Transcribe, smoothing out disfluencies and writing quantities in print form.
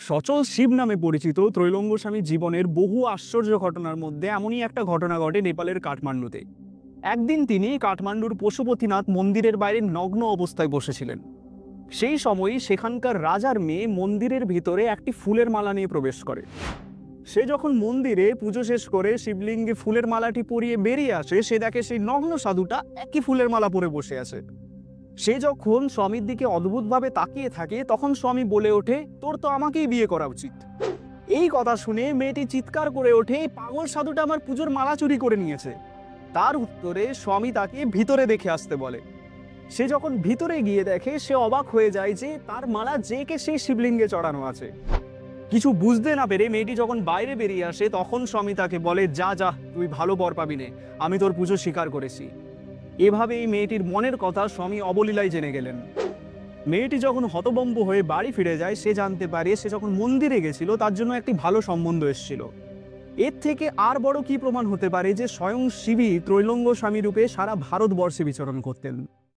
সচল শিব নামে পরিচিত ত্রৈলঙ্গ স্বামী জীবনের বহু আশ্চর্য ঘটনার মধ্যে এমনই একটা ঘটনা ঘটে নেপালের কাঠমান্ডুতে। একদিন তিনি কাঠমান্ডুর পশুপতিনাথ মন্দিরের বাইরে নগ্ন অবস্থায় বসেছিলেন। সেই সময়ই সেখানকার রাজার মেয়ে মন্দিরের ভিতরে একটি ফুলের মালা নিয়ে প্রবেশ করে। সে যখন মন্দিরে পুজো শেষ করে শিবলিঙ্গে ফুলের মালাটি পরিয়ে বেরিয়ে আসে, সে দেখে সেই নগ্ন সাধুটা একই ফুলের মালা পরে বসে আছে। সে যখন স্বামীর দিকে অদ্ভুতভাবে তাকিয়ে থাকে, তখন স্বামী বলে ওঠে, তোর তো আমাকেই বিয়ে করা উচিত। এই কথা শুনে মেয়েটি চিৎকার করে ওঠে, পাগল সাধুটা আমার পুজোর মালা চুরি করে নিয়েছে। তার উত্তরে স্বামী তাকে ভিতরে দেখে আসতে বলে। সে যখন ভিতরে গিয়ে দেখে, সে অবাক হয়ে যায় যে তার মালা যে কে সেই শিবলিঙ্গে চড়ানো আছে। কিছু বুঝতে না পেরে মেয়েটি যখন বাইরে বেরিয়ে আসে, তখন স্বামী তাকে বলে, যা যা, তুই ভালো বর পাবি নে, আমি তোর পুজো স্বীকার করেছি। এভাবেই মেয়েটির মনের কথা স্বামী অবলীলায় জেনে গেলেন। মেয়েটি যখন হতভম্ব হয়ে বাড়ি ফিরে যায়, সে জানতে পারে সে যখন মন্দিরে গেছিল তার জন্য একটি ভালো সম্বন্ধ এসেছিল। এর থেকে আর বড় কি প্রমাণ হতে পারে যে স্বয়ং শিবই ত্রৈলঙ্গ স্বামী রূপে সারা ভারতবর্ষে বিচরণ করতেন।